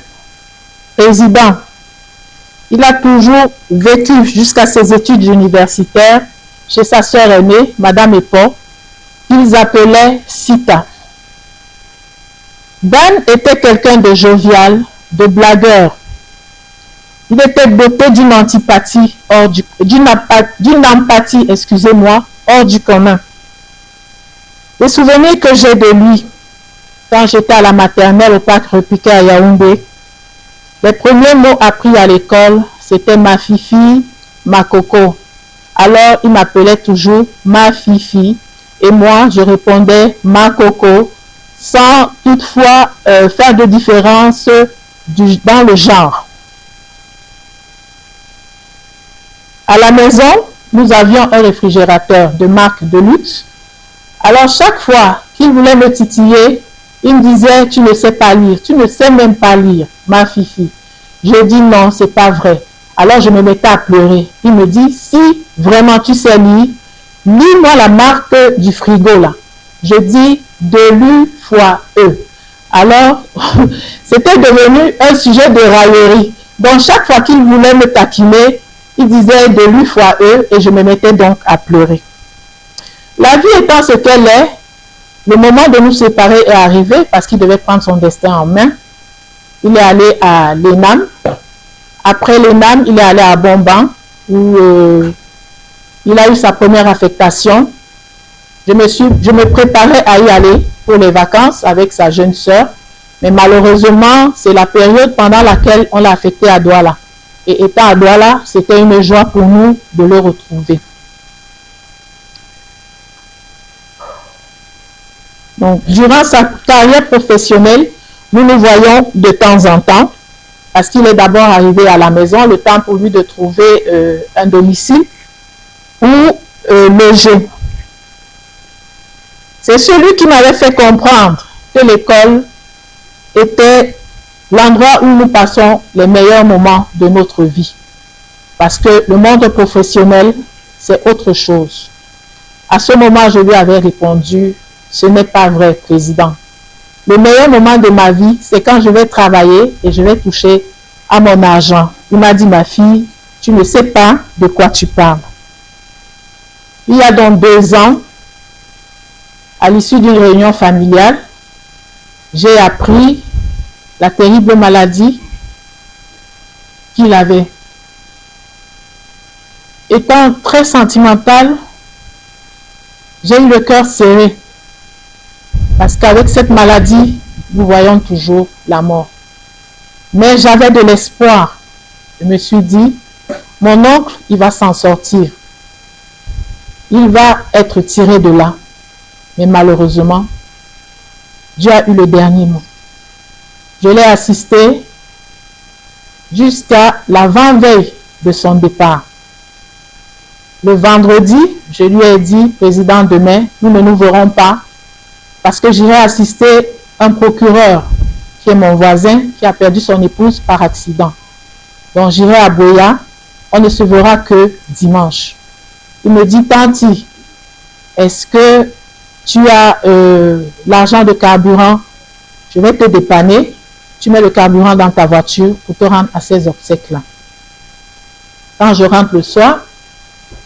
président. Il a toujours vécu jusqu'à ses études universitaires chez sa sœur aînée, Madame Epo, qu'ils appelaient Sita. Dan était quelqu'un de jovial, de blagueur. Il était doté d'une empathie hors du commun. Les souvenirs que j'ai de lui, quand j'étais à la maternelle au parc Repiquet à Yaoundé, les premiers mots appris à l'école, c'était ma fifi, ma coco. Alors, il m'appelait toujours ma fifi, et moi, je répondais ma coco, sans toutefois faire de différence dans le genre. À la maison, nous avions un réfrigérateur de marque de luxe. Alors chaque fois qu'il voulait me titiller, il me disait, tu ne sais pas lire, tu ne sais même pas lire, ma fifi. Je dis non, c'est pas vrai. Alors je me mettais à pleurer. Il me dit, si vraiment tu sais lire, lis-moi la marque du frigo là. Je dis de l'U fois E. Alors, c'était devenu un sujet de raillerie. Donc chaque fois qu'il voulait me taquiner, il disait de l'U fois E et je me mettais donc à pleurer. La vie étant ce qu'elle est, le moment de nous séparer est arrivé parce qu'il devait prendre son destin en main. Il est allé à l'ENAM. Après l'ENAM, il est allé à Bomban où il a eu sa première affectation. Je me préparais à y aller pour les vacances avec sa jeune sœur. Mais malheureusement, c'est la période pendant laquelle on l'a affecté à Douala. Et étant à Douala, c'était une joie pour nous de le retrouver. Donc, durant sa carrière professionnelle, nous nous voyons de temps en temps, parce qu'il est d'abord arrivé à la maison, le temps pour lui de trouver un domicile ou loger. C'est celui qui m'avait fait comprendre que l'école était l'endroit où nous passons les meilleurs moments de notre vie. Parce que le monde professionnel, c'est autre chose. À ce moment, je lui avais répondu, ce n'est pas vrai, président. Le meilleur moment de ma vie, c'est quand je vais travailler et je vais toucher à mon argent. Il m'a dit, ma fille, tu ne sais pas de quoi tu parles. Il y a donc 2 ans, à l'issue d'une réunion familiale, j'ai appris la terrible maladie qu'il avait. Étant très sentimentale, j'ai eu le cœur serré. Parce qu'avec cette maladie, nous voyons toujours la mort. Mais j'avais de l'espoir. Je me suis dit, mon oncle, il va s'en sortir. Il va être tiré de là. Mais malheureusement, Dieu a eu le dernier mot. Je l'ai assisté jusqu'à l'avant-veille de son départ. Le vendredi, je lui ai dit, président, demain, nous ne nous verrons pas parce que j'irai assister un procureur qui est mon voisin, qui a perdu son épouse par accident. Donc j'irai à Boya, on ne se verra que dimanche. Il me dit, Tanti, est-ce que tu as l'argent de carburant? Je vais te dépanner, tu mets le carburant dans ta voiture pour te rendre à ces obsèques-là. Quand je rentre le soir,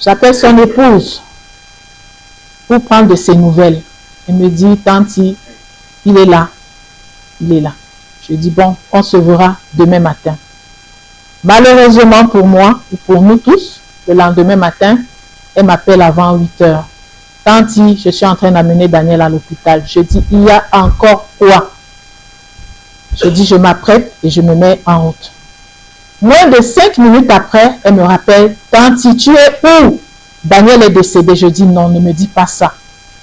j'appelle son épouse pour prendre de ses nouvelles. Elle me dit, Tanti, il est là. Il est là. Je dis, bon, on se verra demain matin. Malheureusement pour moi, et pour nous tous, le lendemain matin, elle m'appelle avant 8 heures. Tanti, je suis en train d'amener Daniel à l'hôpital. Je dis, il y a encore quoi? Je dis, je m'apprête et je me mets en route. Moins de 5 minutes après, elle me rappelle, Tanti, tu es où? Daniel est décédé. Je dis, non, ne me dis pas ça.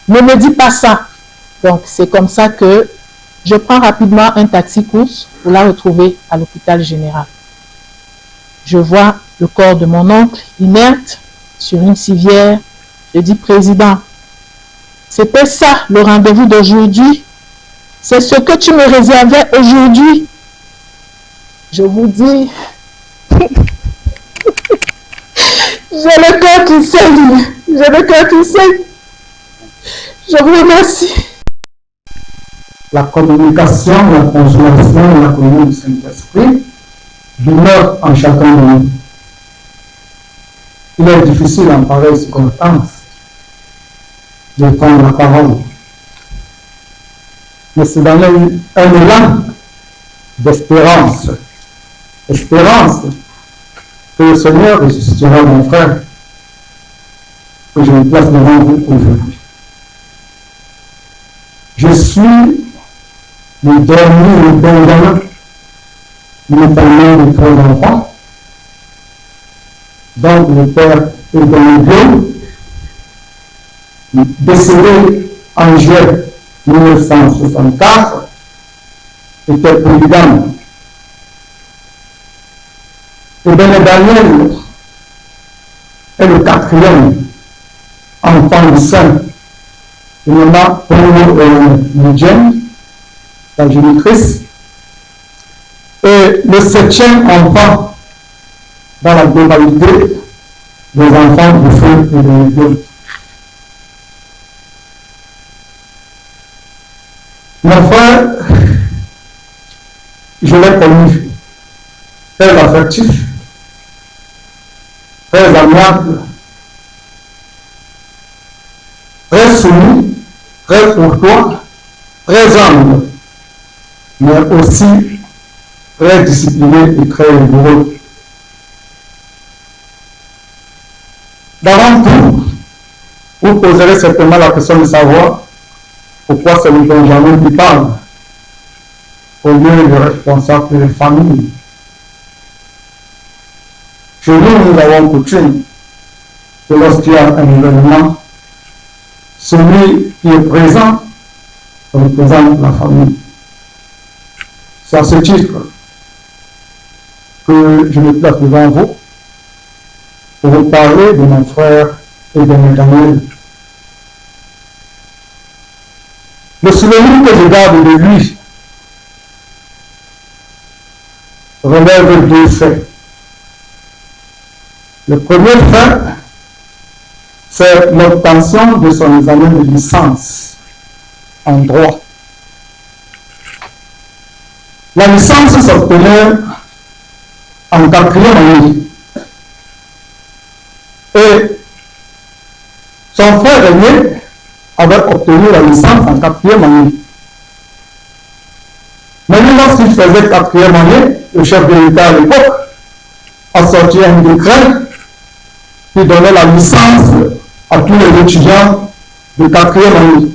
Ne me dis pas ça. Donc, c'est comme ça que je prends rapidement un taxi-course pour la retrouver à l'hôpital général. Je vois le corps de mon oncle inerte sur une civière. Je dis, président, c'était ça le rendez-vous d'aujourd'hui. C'est ce que tu me réservais aujourd'hui. Je vous dis, j'ai le cœur qui saigne. J'ai le cœur qui saigne. Je vous remercie. La communication, la consolation, la communion du Saint-Esprit demeure en chacun de nous. Il est difficile en pareille circonstance de prendre la parole. Mais c'est dans un élan d'espérance. Espérance que le Seigneur ressuscitera mon frère, que je me place devant vous aujourd'hui. Je suis le dernier Benjamin, notamment de 3 enfants, donc le père est dans le Dieu, décédé en juillet 1964 était polygame. Et bien Daniel est le quatrième enfant du Saint. Il y en a pour Médienne, la génitrice, et le septième enfant dans la globalité des enfants du feu et de l'église. Mon frère, je l'ai connu très affectif, très amiable, très soumis, très courtois, très humble, mais aussi très discipliné et très rigoureux. D'avant tout, vous poserez certainement la question de savoir pourquoi c'est le Benjamin qui parle au lieu du responsable de famille. Chez nous, nous avons coutume que lorsqu'il y a un événement, celui qui est présent représente la famille. C'est à ce titre que je me place devant vous pour vous parler de mon frère et de mon Daniel. Le souvenir que je garde de lui relève deux faits. Le premier fait, c'est l'obtention de son examen de licence en droit. La licence s'obtenait en 4e année. Et son frère aîné avait obtenu la licence en 4e année. Mais lui, lorsqu'il faisait 4e année, le chef de l'État à l'époque a sorti un décret qui donnait la licence à tous les étudiants de 4e année.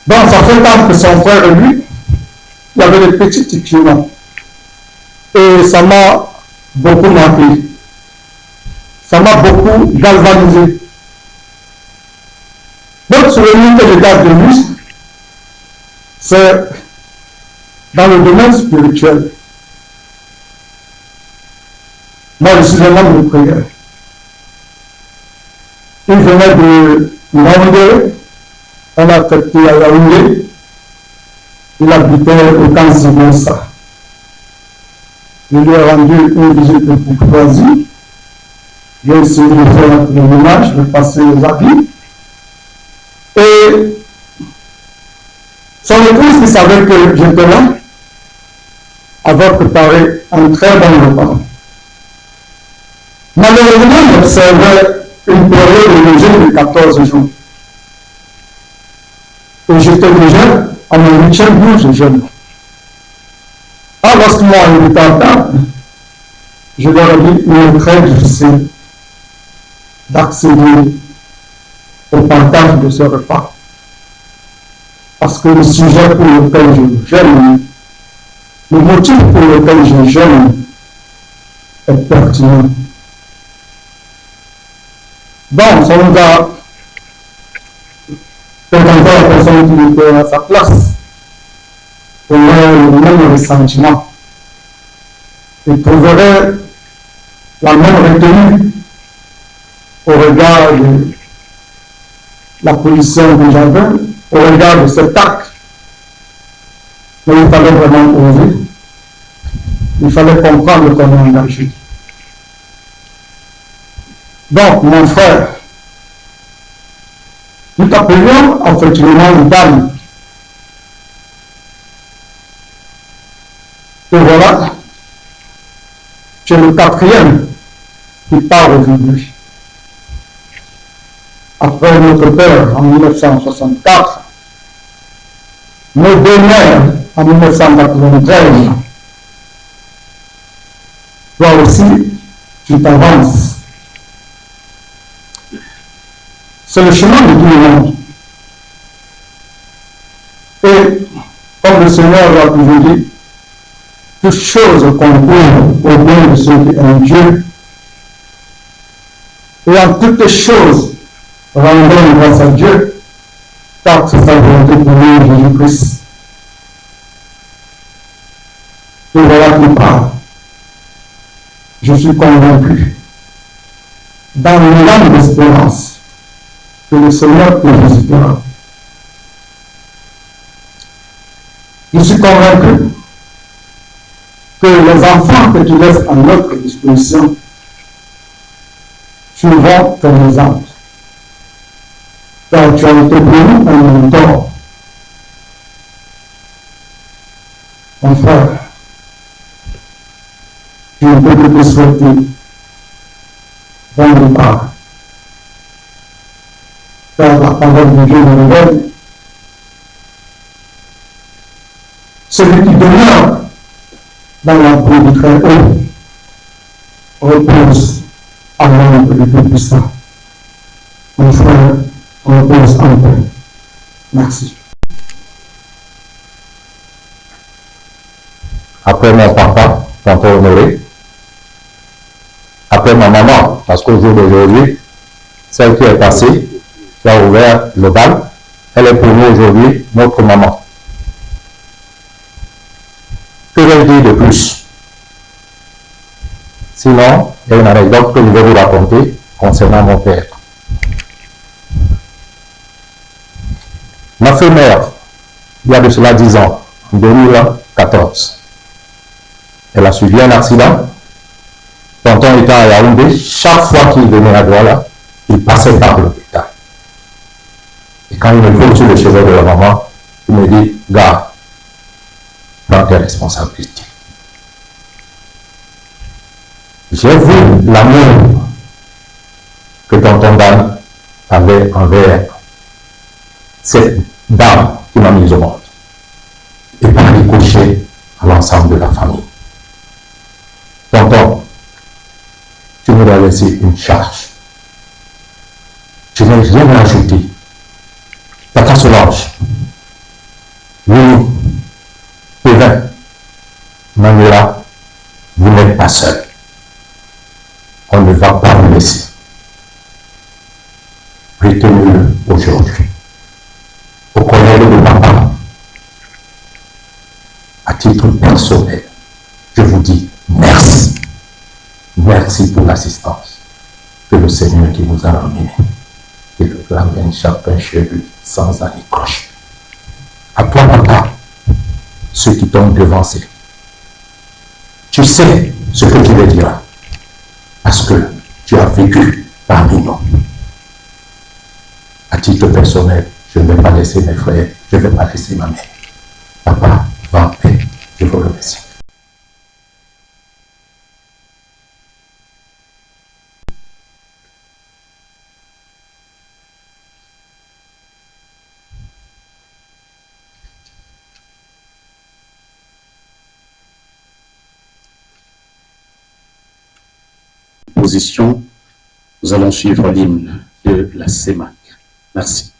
Donc, ça fait tant que son frère et lui, il y avait des petits titulaires. Et ça m'a beaucoup marqué. Ça m'a beaucoup galvanisé. L'autre souvenir que je garde de lui, c'est dans le domaine spirituel. Moi, je suis un homme de prière. Il venait de Yaoundé, on a traité à Yaoundé, il habitait au camp Zibonsa. Je lui ai rendu une visite de courtoisie. J'ai essayé de faire le ménage, de passer les habits. Et son épouse, qui savait que j'étais là, avait préparé un très bon repas. Malheureusement, j'observais une période de jeûne de 14 jours. Et j'étais déjà à mon 8e jour de jeûne. Alors, lorsqu'ils m'ont invité à table, je leur ai dit qu'il est très difficile d'accéder au partage de ce repas. Parce que le sujet pour lequel je jeûne, le motif pour lequel je jeûne est pertinent. Donc, ça nous a présenté la personne qui était à sa place pour le même ressentiment et trouverait la même retenue au regard de la position que j'avais, au regard de cet acte. Mais il fallait vraiment oser, il fallait comprendre comment engager. Donc, mon frère, nous t'appelions effectivement Dan. Et voilà, tu es le 4e qui part aujourd'hui. Après notre père en 1964, nos deux mères en 1993, toi aussi, tu t'avances. C'est le chemin de tout le monde. Et comme le Seigneur l'a toujours dit, toutes choses concourent au bien de ceux qui aiment Dieu. Et en toutes choses, rendons grâce à Dieu, car c'est sa volonté pour nous, Jésus-Christ. Et voilà qui parle. Je suis convaincu, dans l'élan d'espérance, que le Seigneur te visitera. Je suis convaincu que les enfants que tu laisses à notre disposition suivront ton exemple. Car tu as été pour nous un mentor. Mon frère, je ne peux que te souhaiter bon départ. Car la parole de Dieu nous révèle celui qui demeure dans l'abri du très haut repose à l'ombre du Tout-Puissant. Mon frère, repose en paix. Merci. Après mon papa, tonton Honoré, après ma maman, parce qu'au jour d'aujourd'hui, celle qui est passée, qui a ouvert le bal, elle est pour nous aujourd'hui notre maman. Que vais-je dire de plus? Sinon, il y a une anecdote que je vais vous raconter concernant mon père. Ma mère, il y a de cela 10 ans, en 2014, elle a subi un accident. Tonton était à Yaoundé, chaque fois qu'il venait à Douala, il passait par l'hôpital. Et quand il me pose sur le chevet de la maman, il me dit, gars, prends tes responsabilités. J'ai vu l'amour que tonton Dan avait envers cette dame qui m'a mis au monde. Et par ricochet à l'ensemble de la famille. Tonton, tu me dois laisser une charge. Je n'ai rien à ajouter. Tata Solange, oui, Pévin, Manuela, vous n'êtes pas seul. On ne va pas vous laisser. Retenez-le aujourd'hui. Au collègue de papa, à titre personnel, je vous dis merci. Merci pour l'assistance que le Seigneur qui vous a ramené. Et le ramène chacun chez lui sans anicroche. À toi, papa, ceux qui t'ont devancé. Tu sais ce que tu leur diras. Parce que tu as vécu parmi nous. À titre personnel, je ne vais pas laisser mes frères, je ne vais pas laisser ma mère. Papa, va en paix. Je vous remercie. Position, nous allons suivre l'hymne de la CEMAC. Merci.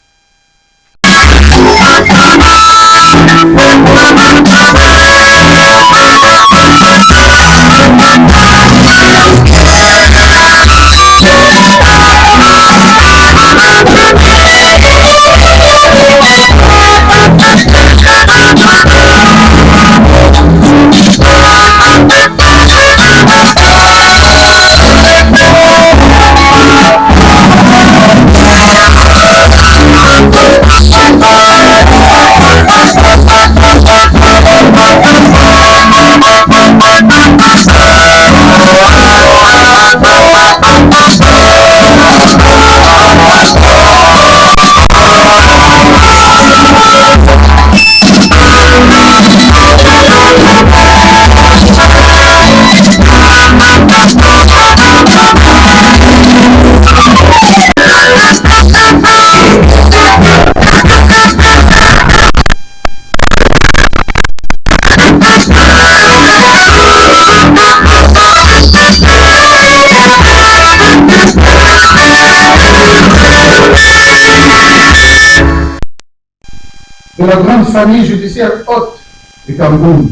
De la grande famille judiciaire haute du Cameroun,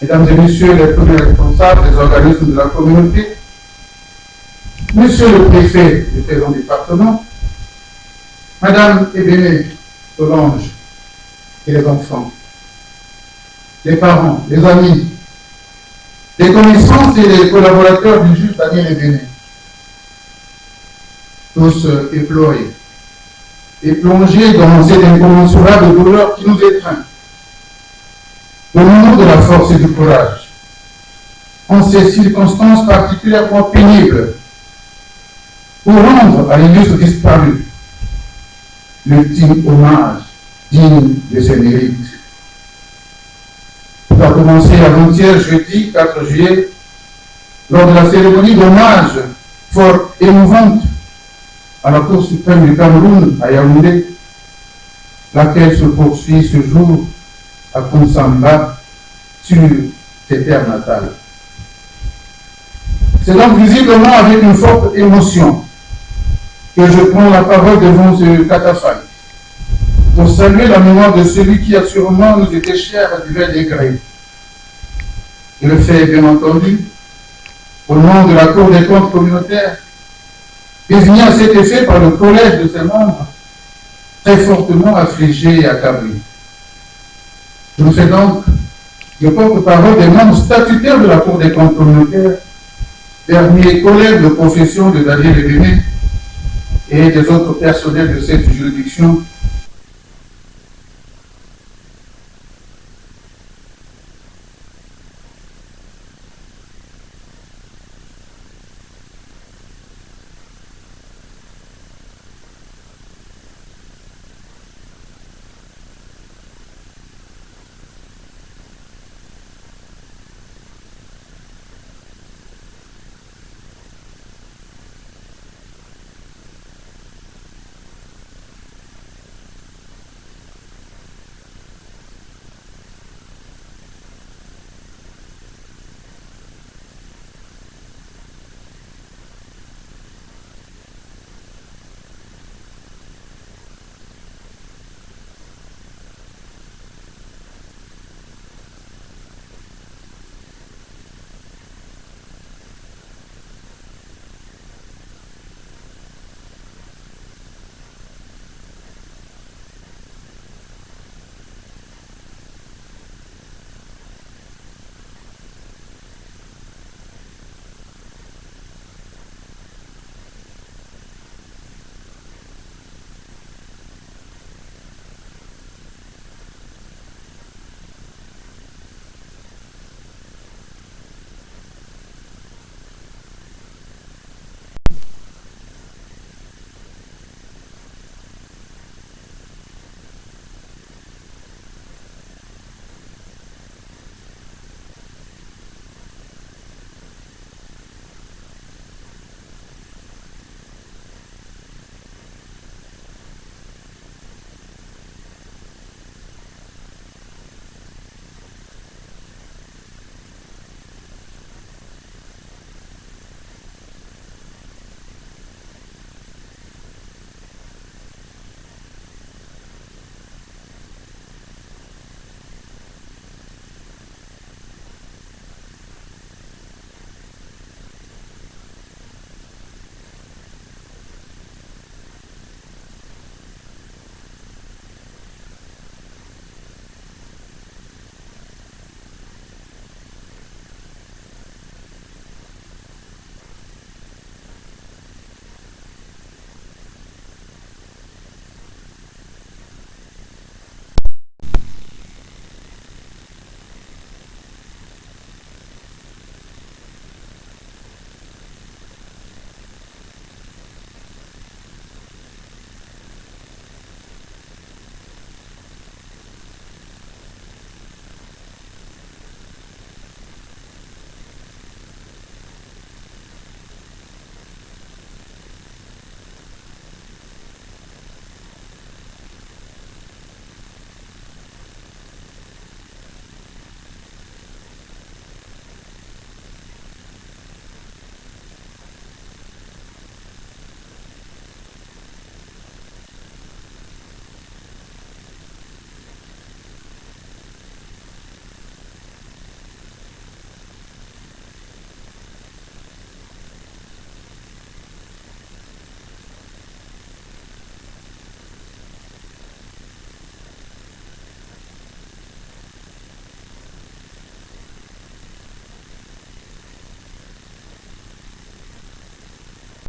Mesdames et Messieurs les premiers responsables des organismes de la communauté, Monsieur le préfet du présent département, Madame Ebene Solange et les enfants, les parents, les amis, les connaissances et les collaborateurs du juge Daniel Ebene, tous éplorés et plongés dans cette incommensurable douleur qui nous étreint. Au nom de la force et du courage, en ces circonstances particulièrement pénibles, pour rendre à l'illustre disparu l'ultime hommage digne de ses mérites. Tout a commencé avant-hier, jeudi 4 juillet, lors de la cérémonie d'hommage fort émouvante à la Cour suprême du Cameroun à Yaoundé, laquelle se poursuit ce jour à Konsamba sur ses terres natales. C'est donc visiblement avec une forte émotion que je prends la parole devant ce catafalque pour saluer la mémoire de celui qui a sûrement nous été cher à divers degrés. Je le fais bien entendu au nom de la Cour des comptes communautaires, désignée à cet effet par le collège de ses membres, très fortement affligés et accablés. Je me fais donc le porte-parole des membres statutaires de la Cour des comptes communautaires, dernier collègue de profession de Daniel Ebene et des autres personnels de cette juridiction